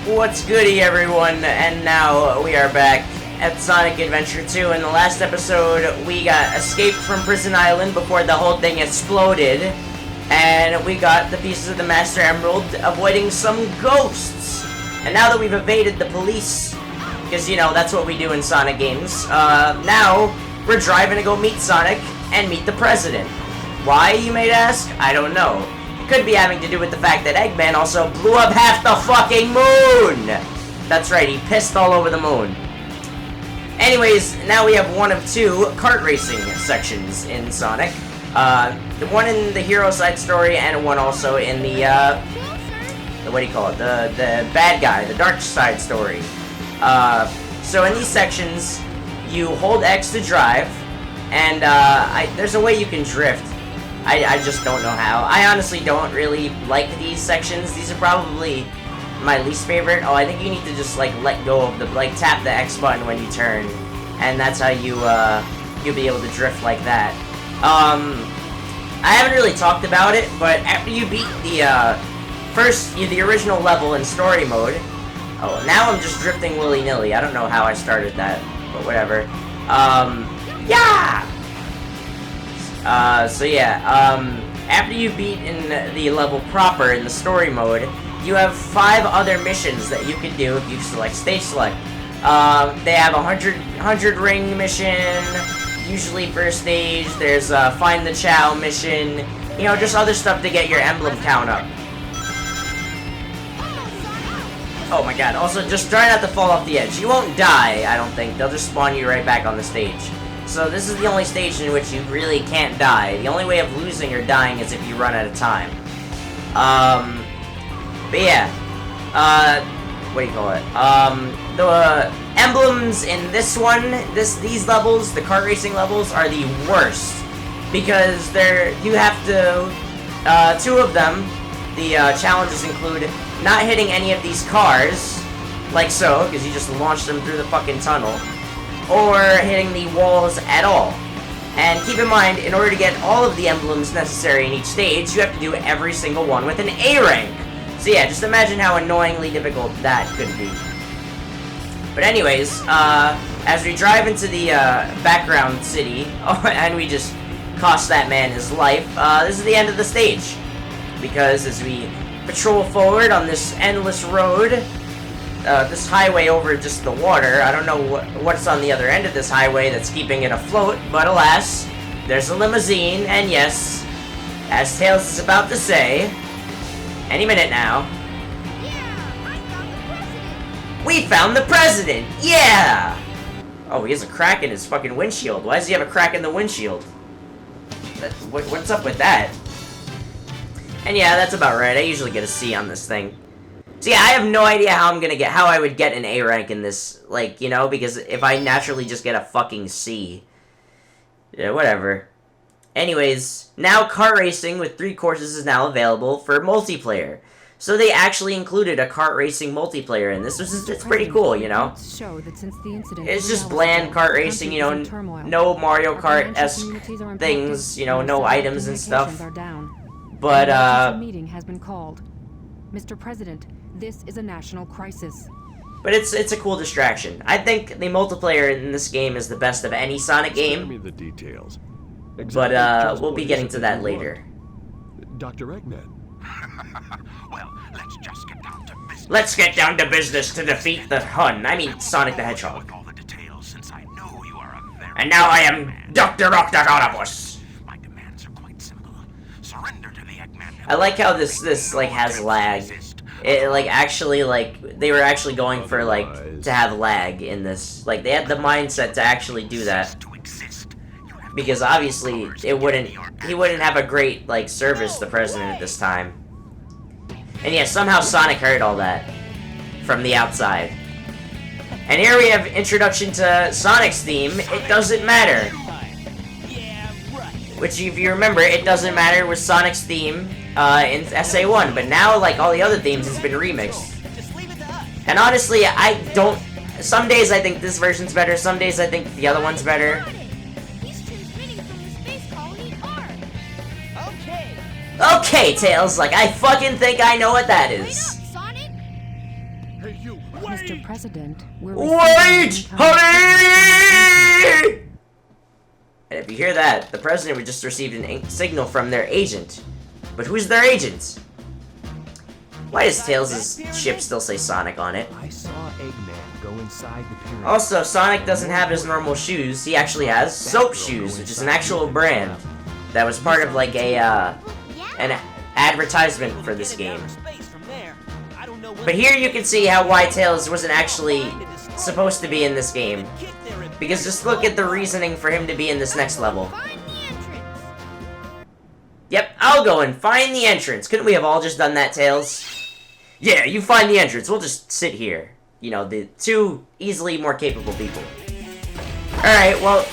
What's goody, everyone? And now we are back at Sonic Adventure 2. In the last episode, we got escaped from Prison Island before the whole thing exploded. And we got the pieces of the Master Emerald, avoiding some ghosts. And now that we've evaded the police, because, you know, that's what we do in Sonic games, now we're driving to go meet Sonic and meet the President. Why, you may ask? I don't know. Could be having to do with the fact that Eggman also blew up half the fucking moon! That's right, he pissed all over the moon. Anyways, now we have one of two kart racing sections in Sonic. The one in the hero side story and one also in the what do you call it? The bad guy, the dark side story. So in these sections, you hold X to drive, and there's a way you can drift. I just don't know how. I honestly don't really like these sections. These are probably my least favorite. Oh, I think you need to just, like, let go of the, like, tap the X button when you turn. And that's how you, you'll be able to drift like that. I haven't really talked about it, but after you beat the original level in story mode... Oh, now I'm just drifting willy-nilly. I don't know how I started that, but whatever. Yeah! After you beat in the level proper, in the story mode, you have 5 other missions that you can do if you select stage select. They have a 100 ring mission, usually per stage. There's a find the Chow mission, you know, just other stuff to get your emblem count up. Oh my god, also just try not to fall off the edge. You won't die, I don't think. They'll just spawn you right back on the stage. So this is the only stage in which you really can't die. The only way of losing or dying is if you run out of time. But yeah. What do you call it? The emblems in this one, these levels, the kart racing levels, are the worst. Because you have to, 2 of them, the challenges include not hitting any of these cars, like so, because you just launched them through the fucking tunnel, or hitting the walls at all. And keep in mind, in order to get all of the emblems necessary in each stage, you have to do every single one with an A rank. So yeah, just imagine how annoyingly difficult that could be. But anyways, as we drive into the background city, and we just cost that man his life, this is the end of the stage. Because as we patrol forward on this endless road, this highway over just the water, I don't know what's on the other end of this highway that's keeping it afloat, but alas, there's a limousine, and yes, as Tails is about to say, any minute now, we found the president! Yeah! Oh, he has a crack in his fucking windshield. Why does he have a crack in the windshield? What's up with that? And yeah, that's about right. I usually get a C on this thing. So yeah, I have no idea how I would get an A rank in this, like, you know, because if I naturally just get a fucking C. Yeah, whatever. Anyways, now kart racing with 3 courses is now available for multiplayer. So they actually included a kart racing multiplayer in this, which is it's pretty cool, you know. It's just bland kart racing, you know, no Mario Kart-esque things, you know, no items and stuff. But, meeting has been called. Mr. President, this is a national crisis. But it's a cool distraction. I think the multiplayer in this game is the best of any Sonic game. Me the details. But we'll be getting to that later. Dr. Eggman. Well, let's get down to business to defeat the Hun. I mean Sonic the Hedgehog. With all the details, since I know you are a very and now I am Dr. Octagonopus. My demands are quite simple. Surrender to the Eggman. I like how this like has lag. It like actually like they were actually going for like to have lag in this. Like they had the mindset to actually do that. Because obviously he wouldn't have a great like service, the president, at this time. And yeah, somehow Sonic heard all that from the outside. And here we have introduction to Sonic's theme, It Doesn't Matter. Which, if you remember, It Doesn't Matter was Sonic's theme in SA1, but now, like all the other themes, it's been remixed. And honestly, some days I think this version's better, some days I think the other one's better. Okay, Tails, like, I fucking think I know what that is. Hey, Mr. President, we're Wait, receiving honey! And if you hear that, the president would just received a signal from their agent. But who's their agent? Why does Tails' ship still say Sonic on it? I saw Eggman go inside the pyramid. Also, Sonic doesn't have his normal shoes. He actually has soap shoes, which is an actual brand that was part of like an advertisement for this game. But here you can see how why Tails wasn't actually supposed to be in this game. Because just look at the reasoning for him to be in this next level. Yep, I'll go and find the entrance. Couldn't we have all just done that, Tails? Yeah, you find the entrance. We'll just sit here. You know, the two easily more capable people. Alright, well,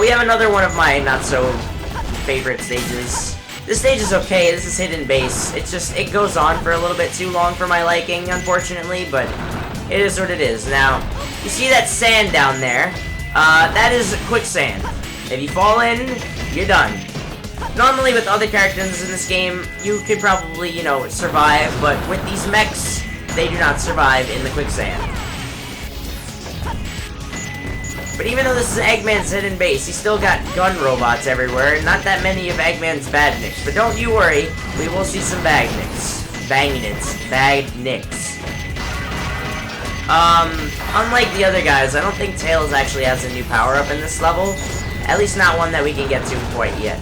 we have another one of my not-so-favorite stages. This stage is okay. This is hidden base. It's just, it goes on for a little bit too long for my liking, unfortunately, but it is what it is. Now, you see that sand down there? That is quicksand. If you fall in, you're done. Normally with other characters in this game, you could probably, you know, survive, but with these mechs, they do not survive in the quicksand. But even though this is Eggman's hidden base, he's still got gun robots everywhere, and not that many of Eggman's badniks. But don't you worry, we will see some badniks. Badniks. Unlike the other guys, I don't think Tails actually has a new power-up in this level. At least not one that we can get to quite yet.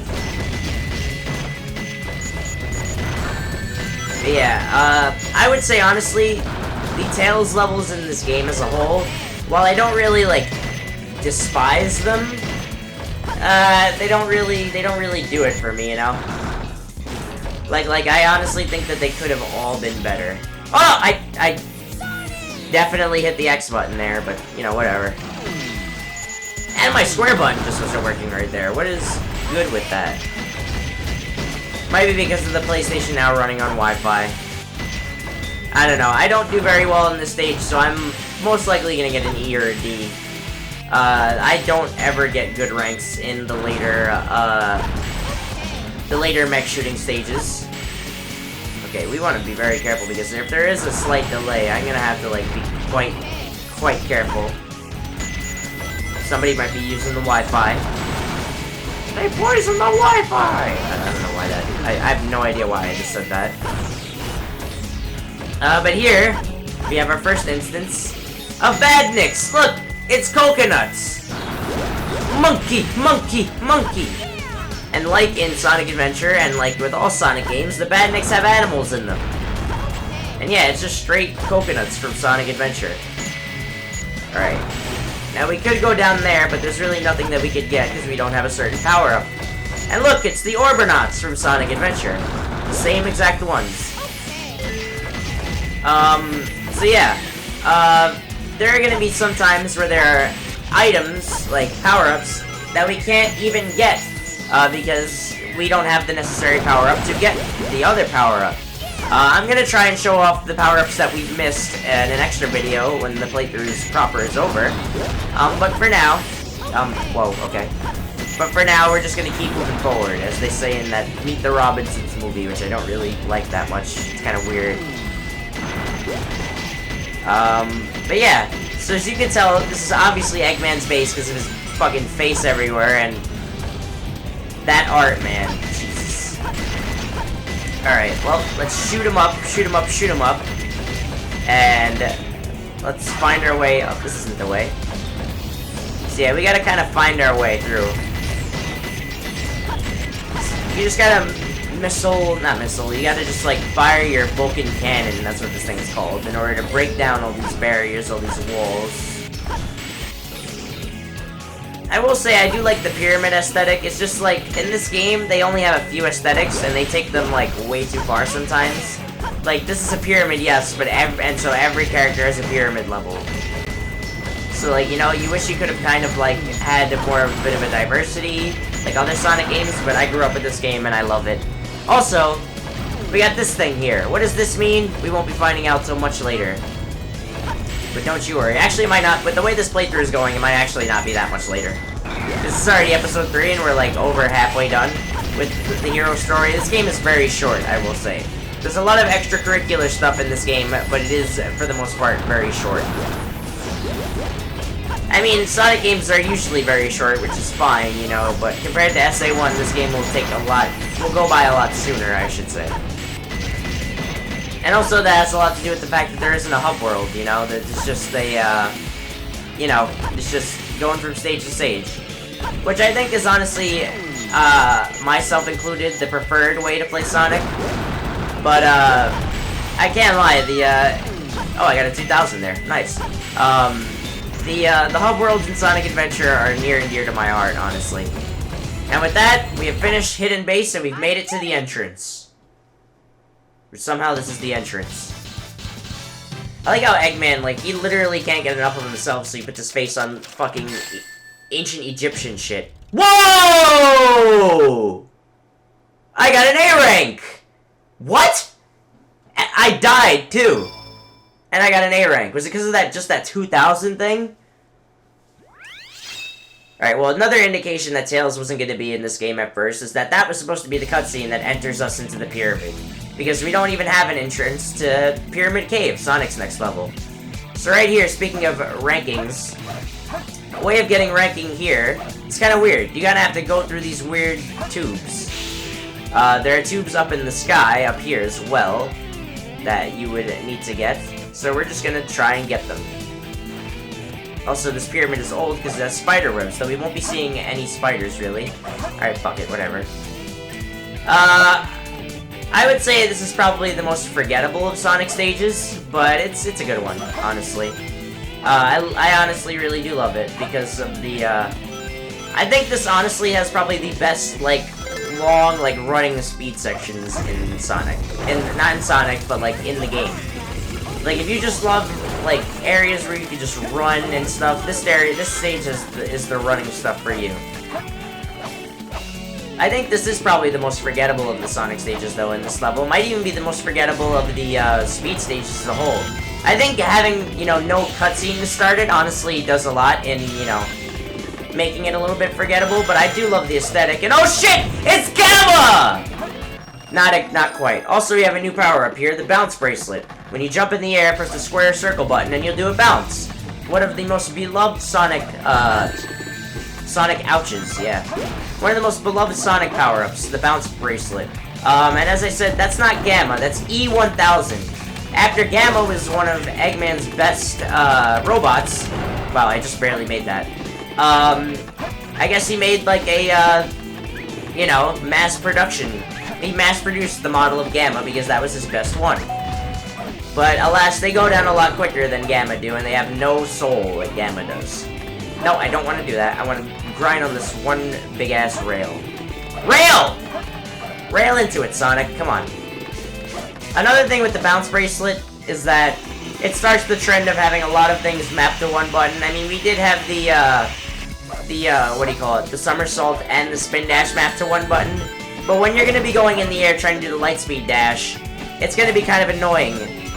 But yeah, I would say honestly, the Tails levels in this game as a whole, while I don't really, like, despise them, they don't really do it for me, you know? Like, I honestly think that they could have all been better. Oh, I definitely hit the X button there, but, you know, whatever. And my square button just wasn't working right there. What is good with that? Might be because of the PlayStation Now running on Wi-Fi. I don't know. I don't do very well in this stage, so I'm most likely gonna get an E or a D. I don't ever get good ranks in the later mech shooting stages. Okay, we want to be very careful because if there is a slight delay, I'm gonna have to like be quite careful. Somebody might be using the Wi-Fi. They poisoned the Wi-Fi! I don't know why that. I have no idea why I just said that. But here we have our first instance of badniks. Look. It's coconuts! Monkey, monkey, monkey! And like in Sonic Adventure, and like with all Sonic games, the badniks have animals in them. And yeah, it's just straight coconuts from Sonic Adventure. Alright. Now we could go down there, but there's really nothing that we could get because we don't have a certain power-up. And look, it's the Orbonauts from Sonic Adventure. The same exact ones. So yeah. There are gonna be some times where there are items, like power-ups, that we can't even get, because we don't have the necessary power-up to get the other power-up. I'm gonna try and show off the power-ups that we've missed in an extra video when the playthrough proper is over. But for now, whoa, okay. But for now, we're just gonna keep moving forward, as they say in that Meet the Robinsons movie, which I don't really like that much. It's kind of weird. But yeah, so as you can tell, this is obviously Eggman's base because of his fucking face everywhere, and that art, man, Jesus. Alright, well, let's shoot him up, shoot him up, shoot him up, and let's find our way up. This isn't the way. So yeah, we gotta kind of find our way through. You just gotta you gotta just like fire your Vulcan cannon, that's what this thing is called, in order to break down all these barriers, all these walls. I will say I do like the pyramid aesthetic. It's just like, in this game, they only have a few aesthetics, and they take them like way too far sometimes. Like, this is a pyramid, yes, but so every character has a pyramid level. So like, you know, you wish you could have kind of like had more of a bit of a diversity, like other Sonic games, but I grew up with this game and I love it. Also, we got this thing here. What does this mean? We won't be finding out till much later. But don't you worry. Actually, it might not. With the way this playthrough is going, it might actually not be that much later. This is already episode 3, and we're like over halfway done with the hero story. This game is very short, I will say. There's a lot of extracurricular stuff in this game, but it is, for the most part, very short. I mean, Sonic games are usually very short, which is fine, you know, but compared to SA1, this game will go by a lot sooner, I should say. And also that has a lot to do with the fact that there isn't a hub world, you know, that it's just it's just going from stage to stage. Which I think is honestly, myself included, the preferred way to play Sonic. But, I can't lie, oh, I got a 2000 there, nice. The hub worlds in Sonic Adventure are near and dear to my heart, honestly. And with that, we have finished Hidden Base and we've made it to the entrance. Somehow this is the entrance. I like how Eggman, like, he literally can't get enough of himself, so he puts his face on fucking ancient Egyptian shit. Whoa! I got an A rank! What? I died, too. And I got an A rank. Was it because of just that 2000 thing? Alright, well, another indication that Tails wasn't going to be in this game at first is that was supposed to be the cutscene that enters us into the pyramid. Because we don't even have an entrance to Pyramid Cave, Sonic's next level. So right here, speaking of rankings, a way of getting ranking here, it's kind of weird. You gotta have to go through these weird tubes. There are tubes up in the sky, up here as well, that you would need to get. So we're just gonna try and get them. Also, this pyramid is old because it has spider webs, so we won't be seeing any spiders, really. Alright, fuck it, whatever. I would say this is probably the most forgettable of Sonic stages, but it's a good one, honestly. I honestly really do love it because of the, I think this honestly has probably the best, like, long, like, running speed sections in Sonic. Not in Sonic, but, like, in the game. Like, if you just love, like, areas where you can just run and stuff, this stage is the running stuff for you. I think this is probably the most forgettable of the Sonic stages, though, in this level. It might even be the most forgettable of the, speed stages as a whole. I think having, you know, no cutscene to start it, honestly, does a lot in, you know, making it a little bit forgettable, but I do love the aesthetic, and oh shit! It's Gamma! Not quite. Also, we have a new power up here, the Bounce Bracelet. When you jump in the air, press the square circle button, and you'll do a bounce. One of the most beloved Sonic ouches, yeah. One of the most beloved Sonic power-ups, the Bounce Bracelet. And as I said, that's not Gamma, that's E1000. After Gamma was one of Eggman's best, robots. Wow, I just barely made that. I guess he made, like, a, you know, mass production. He mass-produced the model of Gamma because that was his best one. But, alas, they go down a lot quicker than Gamma do, and they have no soul like Gamma does. No, I don't want to do that. I want to grind on this one big-ass rail. Rail! Rail into it, Sonic. Come on. Another thing with the Bounce Bracelet is that it starts the trend of having a lot of things mapped to one button. I mean, we did have what do you call it? The somersault and the spin dash mapped to one button. But when you're going to be going in the air trying to do the lightspeed dash, it's going to be kind of annoying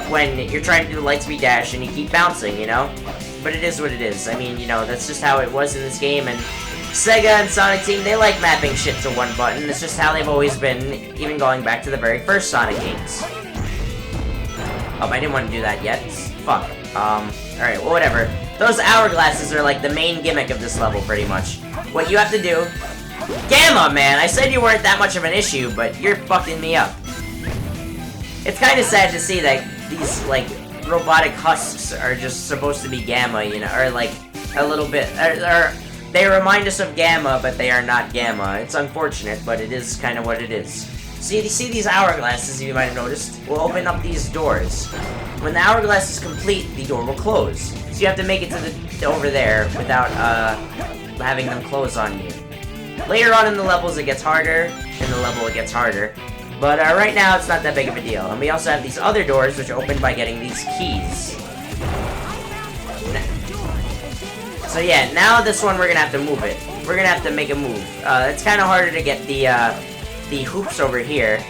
when you're trying to do the lightspeed dash and you keep bouncing, you know? But it is what it is. I mean, you know, that's just how it was in this game, and Sega and Sonic Team, they like mapping shit to one button. It's just how they've always been, even going back to the very first Sonic games. Oh, I didn't want to do that yet. Fuck. Alright, well, whatever. Those hourglasses are like the main gimmick of this level, pretty much. What you have to do... Gamma, man! I said you weren't that much of an issue, but you're fucking me up. It's kind of sad to see that these, like, robotic husks are just supposed to be Gamma, you know, or, like, a little bit... They remind us of Gamma, but they are not Gamma. It's unfortunate, but it is kind of what it is. See these hourglasses, you might have noticed, will open up these doors. When the hourglass is complete, the door will close. So you have to make it to over there without having them close on you. Later on in the levels, it gets harder. In the level, it gets harder. But right now, it's not that big of a deal. And we also have these other doors, which open by getting these keys. So yeah, now this one, we're gonna have to move it. We're gonna have to make a move. It's kind of harder to get the hoops over here,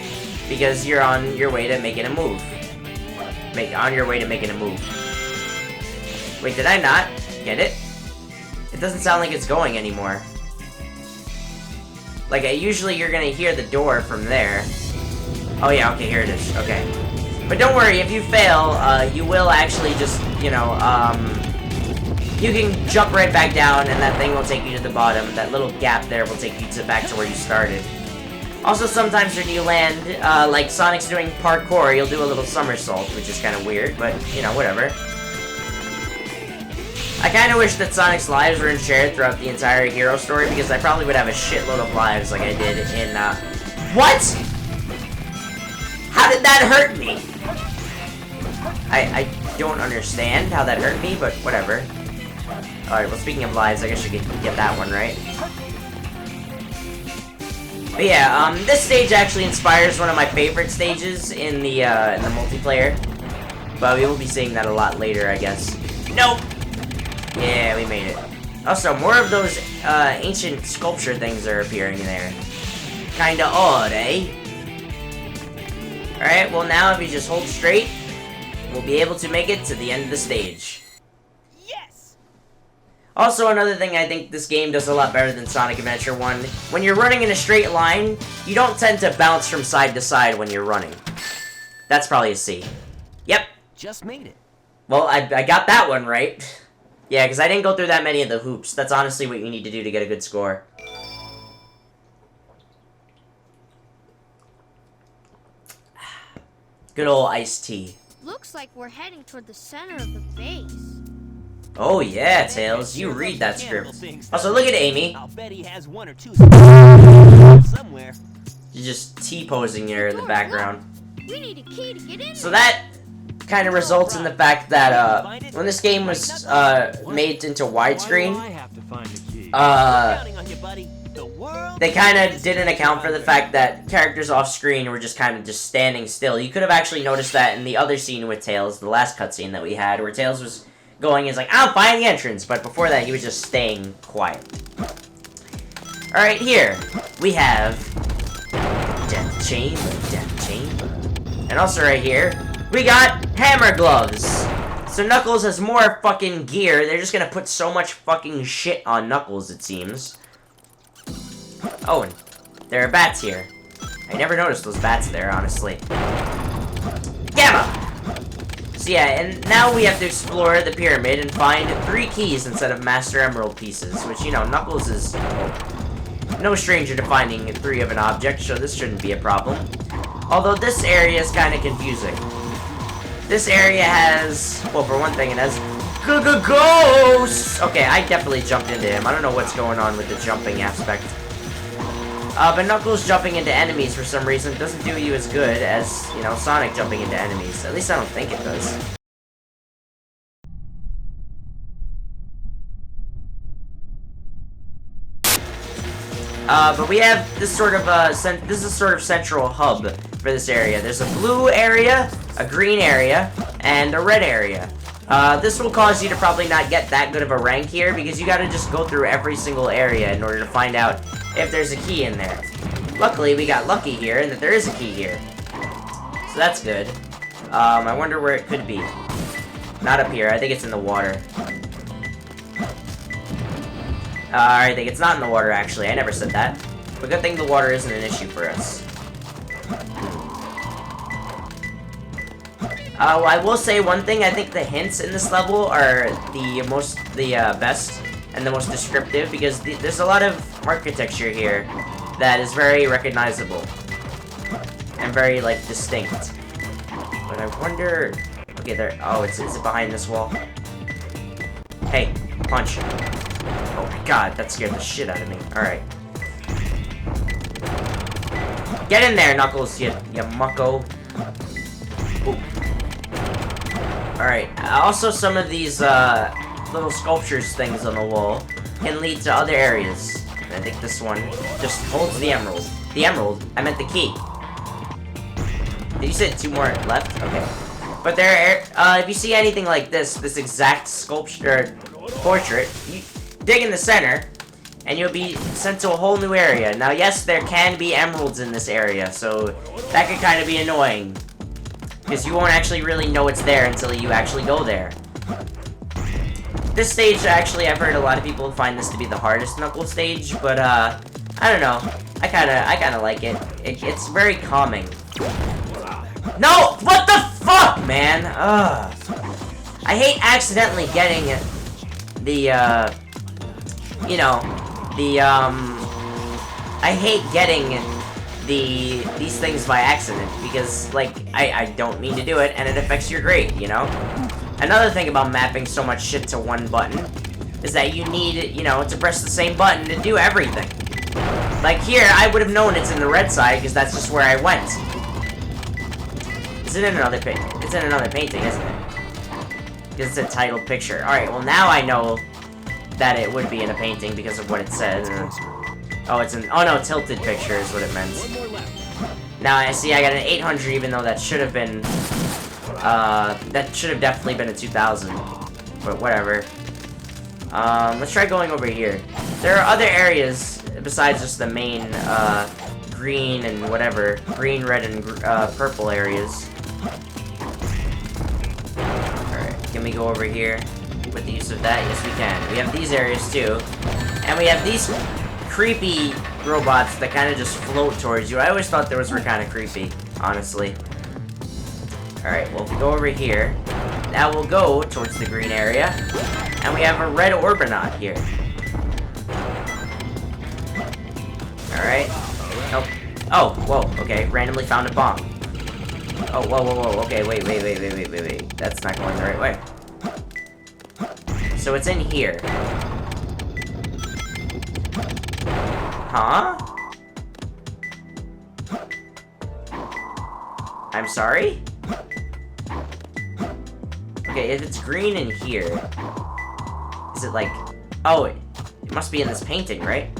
because you're on your way to making a move. On your way to making a move. Wait, did I not get it? It doesn't sound like it's going anymore. Like, usually you're gonna hear the door from there. Oh yeah, okay, here it is. Okay. But don't worry, if you fail, you will actually just, you know, you can jump right back down and that thing will take you to the bottom. That little gap there will take you back to where you started. Also, sometimes when you land, like Sonic's doing parkour, you'll do a little somersault, which is kind of weird, but, you know, whatever. I kind of wish that Sonic's lives were shared throughout the entire hero story, because I probably would have a shitload of lives like I did in, What?! How did that hurt me? I don't understand how that hurt me, but whatever. Alright, well, speaking of lives, I guess you could get that one, right? But yeah, this stage actually inspires one of my favorite stages in the multiplayer. But we will be seeing that a lot later, I guess. Nope! Yeah, we made it. Also, more of those, ancient sculpture things are appearing there. Kinda odd, eh? Alright, well now if you just hold straight, we'll be able to make it to the end of the stage. Yes! Also, another thing I think this game does a lot better than Sonic Adventure 1, when you're running in a straight line, you don't tend to bounce from side to side when you're running. That's probably a C. Yep. Just made it. Well, I got that one right. Yeah, because I didn't go through that many of the hoops. That's honestly what you need to do to get a good score. Good old iced tea. Looks like we're heading toward the center of the base. Oh yeah, Tails, you read that script. Also, look at Amy. I'll bet he has one or two somewhere. You're just T-posing here in the background. We need a key to get in. So that kind of results in the fact that when this game was made into widescreen, I have to find the key. Counting on you, buddy. The world. they kind of didn't account for the fact that characters off screen were just kind of just standing still. You could have actually noticed that in the other scene with Tails, the last cutscene that we had, where Tails was going, he's like, I'll find the entrance, but before that he was just staying quiet. Alright, here we have Death Chamber, and also right here, we got Hammer Gloves. So Knuckles has more fucking gear. They're just gonna put so much fucking shit on Knuckles, it seems. Oh, and there are bats here. I never noticed those bats there, honestly. Gamma! So yeah, and now we have to explore the pyramid and find 3 keys instead of Master Emerald pieces, which, you know, Knuckles is no stranger to finding 3 of an object, so this shouldn't be a problem. Although this area is kind of confusing. This area has, well, for one thing, it has ghosts! Okay, I definitely jumped into him. I don't know what's going on with the jumping aspect. But Knuckles jumping into enemies for some reason doesn't do you as good as, you know, Sonic jumping into enemies. At least I don't think it does. But we have this sort of, this is a sort of central hub for this area. There's a blue area, a green area, and a red area. This will cause you to probably not get that good of a rank here, because you gotta just go through every single area in order to find out if there's a key in there. Luckily, we got lucky here, and that there is a key here. So that's good. I wonder where it could be. Not up here, I think it's in the water. I think it's not in the water, actually. I never said that. But good thing the water isn't an issue for us. Well, I will say one thing. I think the hints in this level are the best and the most descriptive, because there's a lot of architecture here that is very recognizable and very, like, distinct. But I wonder... Okay, there... Oh, is it behind this wall? Hey, punch. Oh my god, that scared the shit out of me. Alright. Get in there, Knuckles, you mucko. Alright, also some of these, little sculptures things on the wall can lead to other areas. And I think this one just holds the emerald. The emerald? I meant the key. Did you say 2 more left? Okay. But there, if you see anything like this exact sculpture, portrait, you dig in the center, and you'll be sent to a whole new area. Now, yes, there can be emeralds in this area, so that could kind of be annoying, because you won't actually really know it's there until you actually go there. This stage, actually, I've heard a lot of people find this to be the hardest Knuckles stage, but, I don't know. I kinda like it. It's very calming. No! What the fuck, man? Ugh. I hate accidentally getting the, you know, the, I hate getting these things by accident, because, like, I don't mean to do it, and it affects your grade, you know? Another thing about mapping so much shit to one button is that you need, you know, to press the same button to do everything. Like here, I would have known it's in the red side, because that's just where I went. It's in another painting, isn't it? Because it's a title picture. Alright, well now I know that it would be in a painting because of what it says. Oh, it's an... Oh no, tilted picture is what it meant. Now, I see I got an 800 even though that should have been... that should have definitely been a 2000. But whatever. Let's try going over here. There are other areas besides just the main, green and whatever. Green, red, and, purple areas. Alright, can we go over here with the use of that? Yes, we can. We have these areas too. And we have these creepy robots that kind of just float towards you. I always thought those were kind of creepy, honestly. Alright, well, if we go over here, now we'll go towards the green area, and we have a red Orbinaut here. Alright. Nope. Oh, whoa, okay, randomly found a bomb. Oh, whoa, okay, wait. That's not going the right way. So it's in here. Huh? I'm sorry? Okay, if it's green in here, is it like... Oh, it must be in this painting, right?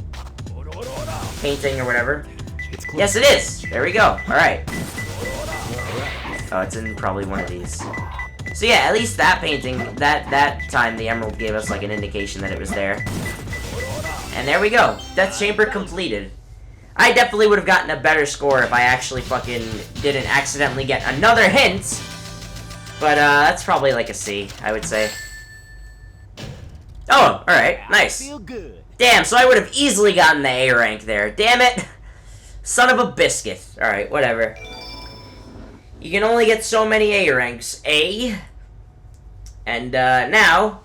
Painting or whatever. Yes, it is! There we go. Alright. Oh, it's in probably one of these. So yeah, at least that painting, that time the emerald gave us like an indication that it was there. And there we go. Death chamber completed. I definitely would have gotten a better score if I actually fucking didn't accidentally get another hint. But, that's probably like a C, I would say. Oh, alright. Nice. Feel good. Damn, so I would have easily gotten the A rank there. Damn it. Son of a biscuit. Alright, whatever. You can only get so many A ranks. A. And, now...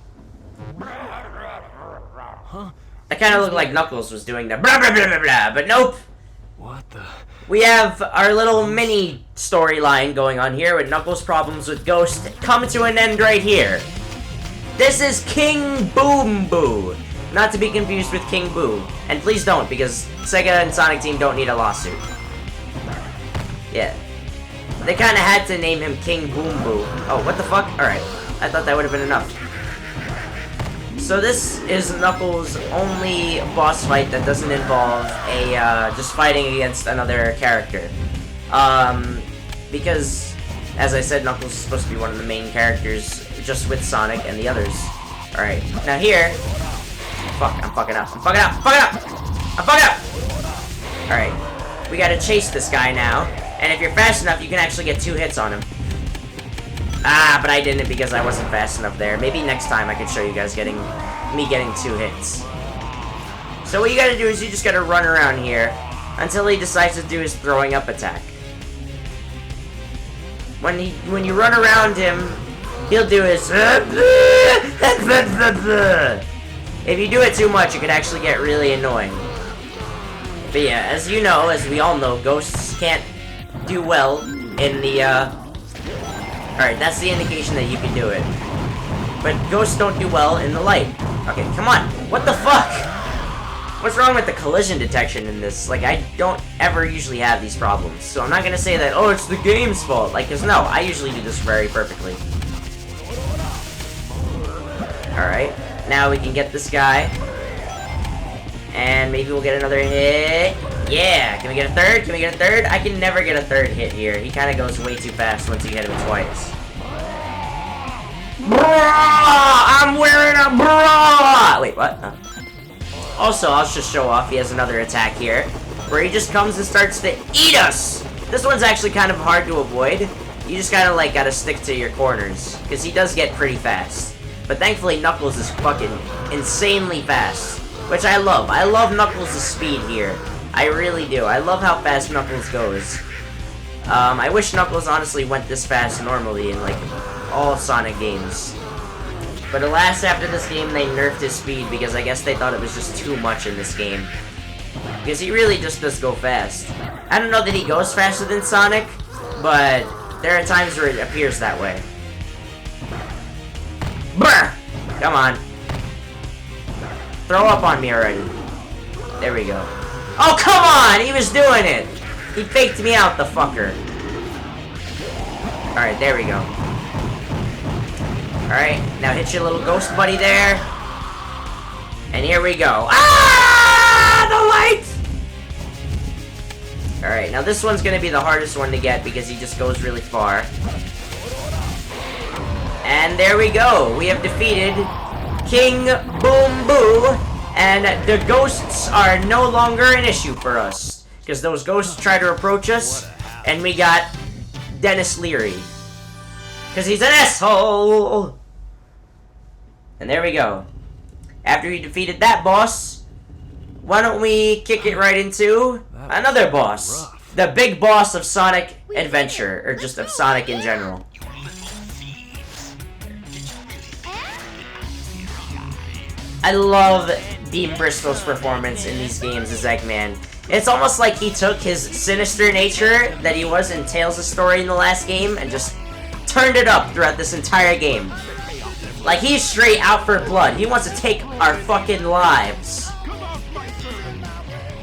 Huh? I kind of look like Knuckles was doing the blah blah blah blah blah, but nope. What the? We have our little mini storyline going on here with Knuckles' problems with Ghost come to an end right here. This is King Boom Boo. Not to be confused with King Boo. And please don't, because Sega and Sonic Team don't need a lawsuit. Yeah. They kind of had to name him King Boom Boo. Oh, what the fuck? Alright. I thought that would have been enough. So this is Knuckles' only boss fight that doesn't involve a, just fighting against another character. Because, as I said, Knuckles is supposed to be one of the main characters, just with Sonic and the others. Alright, now here... Fuck, I'm fucking up. Alright, we gotta chase this guy now, and if you're fast enough, you can actually get 2 hits on him. Ah, but I didn't because I wasn't fast enough there. Maybe next time I could show you guys getting 2 hits. So what you gotta do is you just gotta run around here until he decides to do his throwing up attack. When you run around him, he'll do his if you do it too much, it could actually get really annoying. But yeah, as you know, as we all know, ghosts can't do well in the Alright, that's the indication that you can do it. But ghosts don't do well in the light. Okay, come on. What the fuck? What's wrong with the collision detection in this? Like, I don't ever usually have these problems. So I'm not gonna say that, oh, it's the game's fault. Like, cause no, I usually do this very perfectly. Alright, now we can get this guy. And maybe we'll get another hit. Yeah, can we get a third? Can we get a third? I can never get a third hit here. He kind of goes way too fast once you hit him twice. Bra! I'm wearing a bra! Wait, what? Also, I'll just show off. He has another attack here, where he just comes and starts to eat us! This one's actually kind of hard to avoid. You just kind of, like, gotta stick to your corners, because he does get pretty fast. But thankfully, Knuckles is fucking insanely fast, which I love. I love Knuckles' speed here. I really do. I love how fast Knuckles goes. I wish Knuckles honestly went this fast normally in, like, all Sonic games. But alas, after this game, they nerfed his speed because I guess they thought it was just too much in this game. Because he really just does go fast. I don't know that he goes faster than Sonic, but there are times where it appears that way. Brr! Come on. Throw up on me already. There we go. Oh, come on! He was doing it! He faked me out, the fucker. Alright, there we go. Alright, now hit your little ghost buddy there. And here we go. Ah! The light! Alright, now this one's gonna be the hardest one to get because he just goes really far. And there we go. We have defeated King Boom Boo. And the ghosts are no longer an issue for us. Because those ghosts try to approach us. And we got Dennis Leary. Because he's an asshole! And there we go. After we defeated that boss, why don't we kick it right into another boss. The big boss of Sonic Adventure. Or just of Sonic in general. I love Dean Bristol's performance in these games as Eggman. It's almost like he took his sinister nature that he was in Tails' story in the last game and just turned it up throughout this entire game. Like, he's straight out for blood. He wants to take our fucking lives.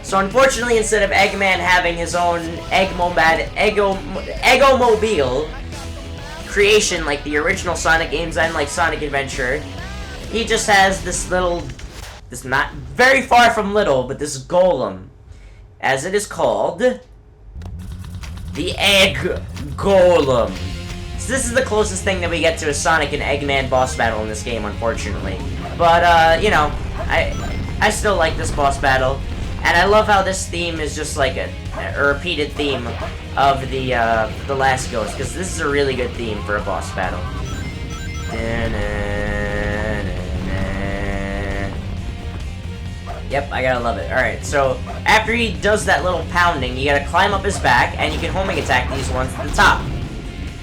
So unfortunately, instead of Eggman having his own Eggo-mobile creation like the original Sonic games and like Sonic Adventure, he just has this not very far from little, but this golem, as it is called, the Egg Golem. So this is the closest thing that we get to a Sonic and Eggman boss battle in this game, unfortunately. But, you know, I still like this boss battle, and I love how this theme is just like a repeated theme of the last Ghost, because this is a really good theme for a boss battle. Yep, I gotta love it. Alright, so after he does that little pounding, you gotta climb up his back, and you can homing attack these ones at the top.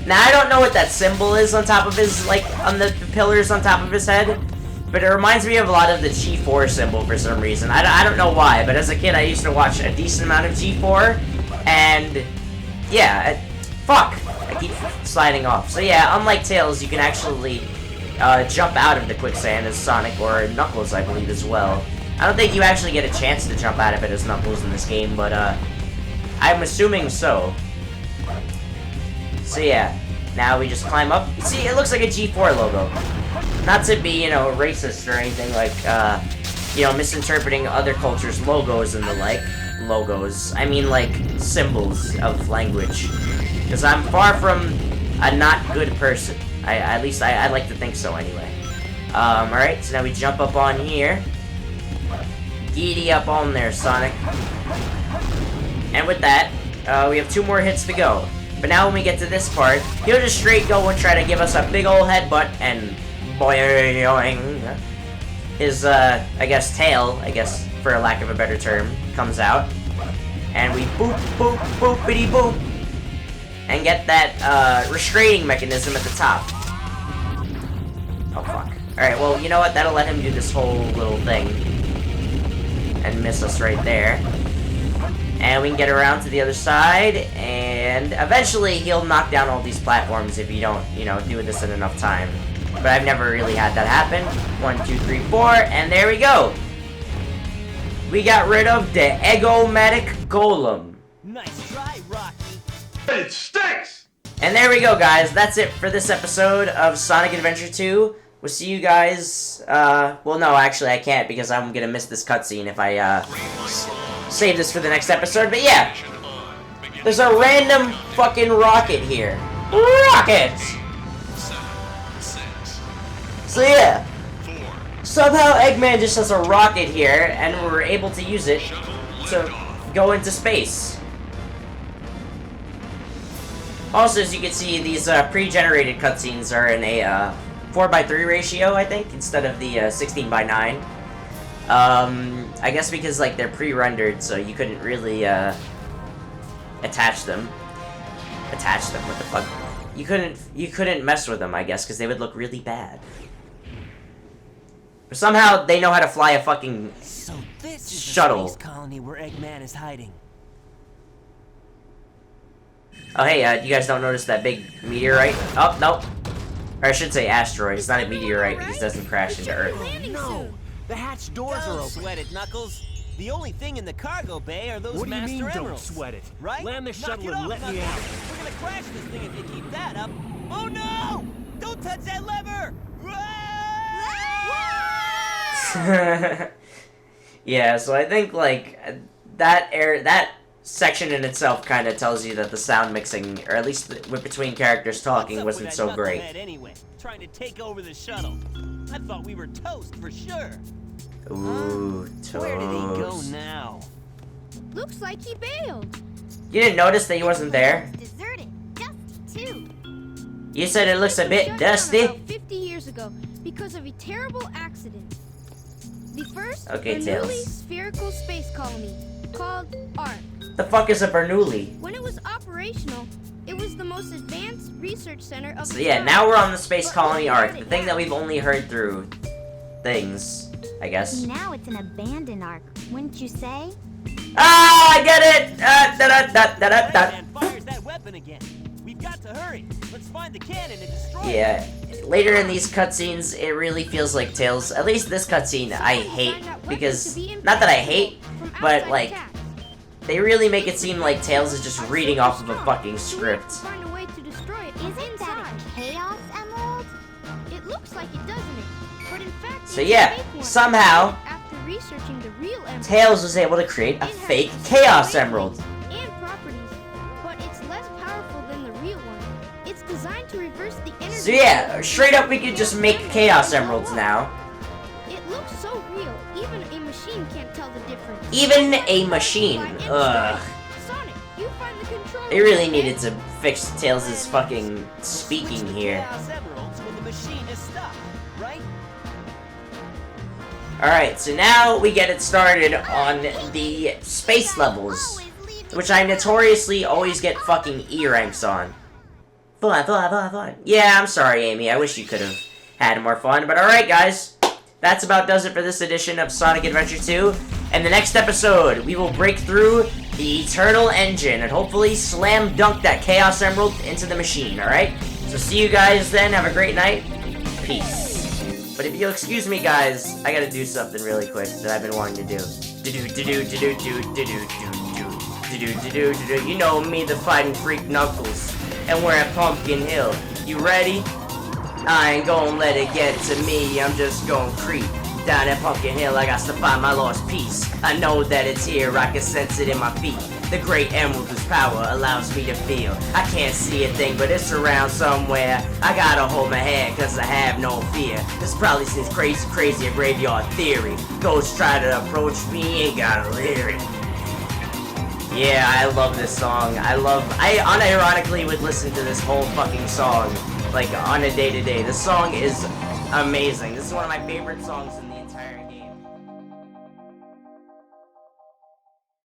Now, I don't know what that symbol is on top of his, like, on the pillars on top of his head, but it reminds me of a lot of the G4 symbol for some reason. I don't know why, but as a kid, I used to watch a decent amount of G4, and, yeah, fuck, I keep sliding off. So yeah, unlike Tails, you can actually jump out of the quicksand as Sonic, or Knuckles, I believe, as well. I don't think you actually get a chance to jump out of it as Knuckles in this game, but I'm assuming so. So yeah, now we just climb up. See, it looks like a G4 logo. Not to be, you know, racist or anything like, you know, misinterpreting other cultures' logos and the like. Logos. I mean, like, symbols of language. Because I'm far from a not good person. At least I like to think so anyway. Alright, so now we jump up on here. Giddy up on there, Sonic. And with that, we have 2 more hits to go. But now when we get to this part, he'll just straight go and try to give us a big ol' headbutt and boing. His, I guess, tail, for a lack of a better term, comes out. And we boop, boop, boopity boop. And get that, restraining mechanism at the top. Oh, fuck. Alright, well, you know what? That'll let him do this whole little thing. And miss us right there. And we can get around to the other side, and eventually he'll knock down all these platforms if you don't, you know, do this in enough time. But I've never really had that happen. 1, 2, 3, 4, and there we go! We got rid of the Eggomatic Golem. Nice try, Rocky. It stinks! And there we go, guys. That's it for this episode of Sonic Adventure 2. We'll see you guys, well, no, actually, I can't, because I'm gonna miss this cutscene if I, save this for the next episode, but yeah! There's a random fucking rocket here. Rocket! So yeah, somehow Eggman just has a rocket here, and we're able to use it to go into space. Also, as you can see, these, pre-generated cutscenes are in a, 4:3 ratio, I think, instead of the 16:9. I guess because, like, they're pre-rendered, so you couldn't really attach them. attach them. What the fuck? You couldn't mess with them, I guess, because they would look really bad. But somehow they know how to fly a fucking So this is shuttle. the space colony where Eggman is hiding. Oh, hey, you guys don't notice that big meteorite? Oh, no. Or I should say asteroid. It's not a meteorite because it doesn't crash into Earth. No, the hatch doors are open. Sweat it, Knuckles. The only thing in the cargo bay are those What do you master mean, don't emeralds. sweat it? Right? Land the Knock shuttle it and off, let me Knuckles. out. We're gonna crash this thing if you keep that up. Oh no! Don't touch that lever! Yeah, so I think, like, that section in itself kind of tells you that the sound mixing, or at least between characters talking, wasn't so great. Anyway, trying to take over the shuttle. I thought we were toast for sure. Ooh, toast. Where did he go now? Looks like he bailed. You didn't notice that he wasn't there? Deserted. Dusty, too. You said it looks a bit Shut down dusty? about 50 years ago because of a terrible accident. The first Okay, Bernoulli Tails. spherical space colony called Ark. The fuck is a Bernoulli? When it was operational, it was the most advanced research center of So the yeah, time. now we're on the space But colony look at Ark, it the thing that now. we've only heard through things, I guess. Now it's an abandoned ark, wouldn't you say? Ah, I get it! Eggman fires that weapon again. We've got to hurry. Let's find the cannon and destroy it. Yeah, later in these cutscenes, it really feels like Tails. At least this cutscene I hate, because, not that I hate, but like, they really make it seem like Tails is just reading off of a fucking script. Find a way to destroy it Isn't that inside. a chaos emerald? It looks like it, doesn't it? But in fact, So it's yeah, a fake one. somehow, After researching the real emerald, Tails was able to create a it has fake its Chaos own Emerald. wavelengths and properties, but it's less powerful than the real one. It's designed to reverse the energy. So yeah, straight up we could just make Chaos Emeralds now. It looks so real, even a machine can't tell the difference. Even a machine, ugh. Sonic, you find the controller. They really needed to fix Tails' fucking speaking here. Chaos Emeralds when the machine is stuck, right? Alright, so now we get it started on the space levels, which I notoriously always get fucking E ranks on. Fun. Yeah, I'm sorry, Amy. I wish you could have had more fun. But alright, guys. That's about does it for this edition of Sonic Adventure 2. In the next episode, we will break through the Eternal Engine and hopefully slam dunk that Chaos Emerald into the machine, alright? So see you guys then. Have a great night. Peace. But if you'll excuse me, guys, I gotta do something really quick that I've been wanting to do. You know me, the fighting freak Knuckles, and we're at Pumpkin Hill. You ready? I ain't gonna let it get to me. I'm just gonna creep down at Pumpkin Hill. I got to find my lost piece. I know that it's here. I can sense it in my feet. The great emerald whose power allows me to feel. I can't see a thing, but it's around somewhere. I gotta hold my head, cause I have no fear. This probably seems crazy, a graveyard theory. Ghosts try to approach me, ain't got a lyric. Yeah, I love this song. I unironically would listen to this whole fucking song, like, on a day-to-day. This song is amazing. This is one of my favorite songs in